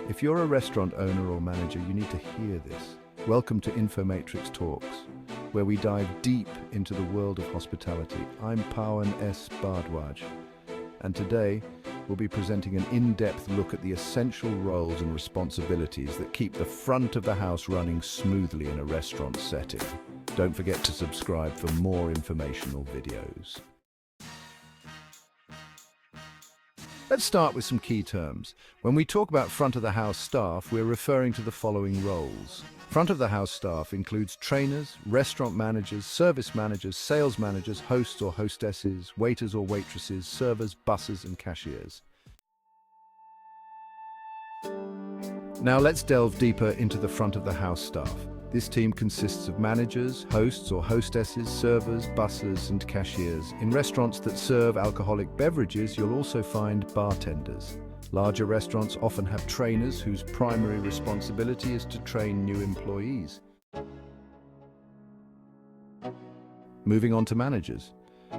If you're a restaurant owner or manager, you need to hear this. Welcome to InfoMatrix Talks, where we dive deep into the world of hospitality. I'm Pawan S. Bhardwaj, and today we'll be presenting an in-depth look at the essential roles and responsibilities that keep the front of the house running smoothly in a restaurant setting. Don't forget to subscribe for more informational videos. Let's start with some key terms. When we talk about front-of-the-house staff, we're referring to the following roles. Front-of-the-house staff includes trainers, restaurant managers, service managers, sales managers, hosts or hostesses, waiters or waitresses, servers, bussers, and cashiers. Now let's delve deeper into the front-of-the-house staff. This team consists of managers, hosts or hostesses, servers, bussers, and cashiers. In restaurants that serve alcoholic beverages, you'll also find bartenders. Larger restaurants often have trainers whose primary responsibility is to train new employees. Moving on to managers.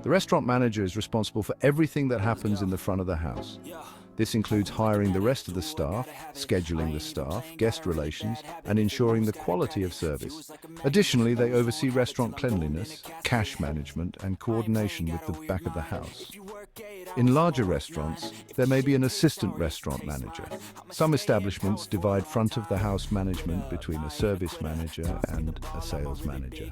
The restaurant manager is responsible for everything that happens in the front of the house. This includes hiring the rest of the staff, scheduling the staff, guest relations, and ensuring the quality of service. Additionally, they oversee restaurant cleanliness, cash management, and coordination with the back of the house. In larger restaurants, there may be an assistant restaurant manager. Some establishments divide front-of-the-house management between a service manager and a sales manager.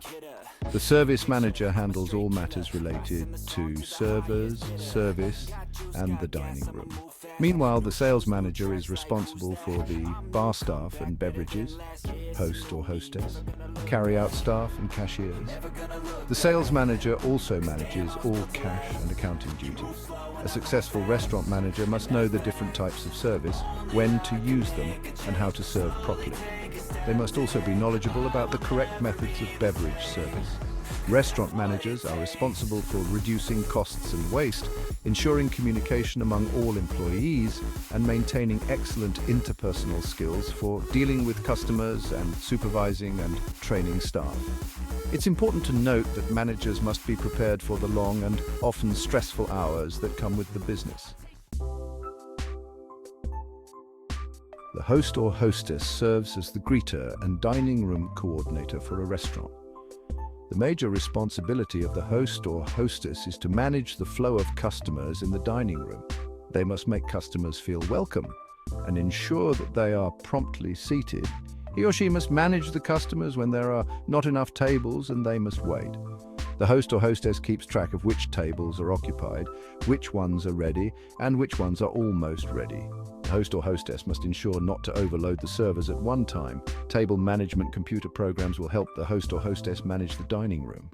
The service manager handles all matters related to servers, service, and the dining room. Meanwhile, the sales manager is responsible for the bar staff and beverages, host or hostess, carry-out staff and cashiers. The sales manager also manages all cash and accounting duties. A successful restaurant manager must know the different types of service, when to use them, and how to serve properly. They must also be knowledgeable about the correct methods of beverage service. Restaurant managers are responsible for reducing costs and waste, ensuring communication among all employees, and maintaining excellent interpersonal skills for dealing with customers and supervising and training staff. It's important to note that managers must be prepared for the long and often stressful hours that come with the business. The host or hostess serves as the greeter and dining room coordinator for a restaurant. The major responsibility of the host or hostess is to manage the flow of customers in the dining room. They must make customers feel welcome and ensure that they are promptly seated. He or she must manage the customers when there are not enough tables and they must wait. The host or hostess keeps track of which tables are occupied, which ones are ready, and which ones are almost ready. The host or hostess must ensure not to overload the servers at one time. Table management computer programs will help the host or hostess manage the dining room.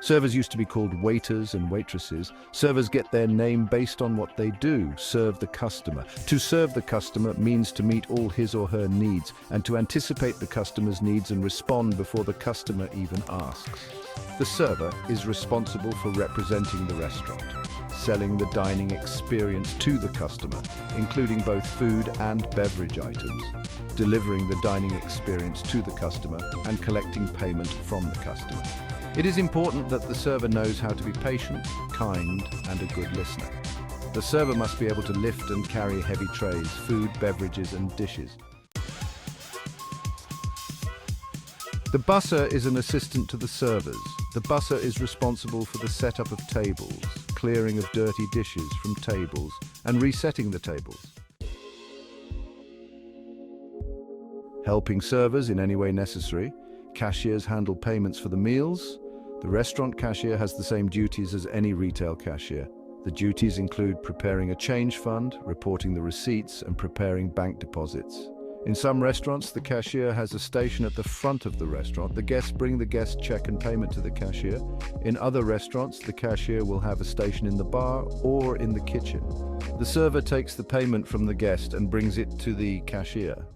Servers used to be called waiters and waitresses. Servers get their name based on what they do, serve the customer. To serve the customer means to meet all his or her needs and to anticipate the customer's needs and respond before the customer even asks. The server is responsible for representing the restaurant, selling the dining experience to the customer, including both food and beverage items, delivering the dining experience to the customer, and collecting payment from the customer. It is important that the server knows how to be patient, kind, and a good listener. The server must be able to lift and carry heavy trays, food, beverages, and dishes. The busser is an assistant to the servers. The busser is responsible for the setup of tables, clearing of dirty dishes from tables, and resetting the tables. Helping servers in any way necessary. Cashiers handle payments for the meals. The restaurant cashier has the same duties as any retail cashier. The duties include preparing a change fund, reporting the receipts, and preparing bank deposits. In some restaurants, the cashier has a station at the front of the restaurant. The guests bring the guest check and payment to the cashier. In other restaurants, the cashier will have a station in the bar or in the kitchen. The server takes the payment from the guest and brings it to the cashier.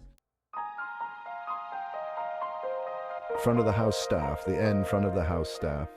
Front of the house staff, the front of the house staff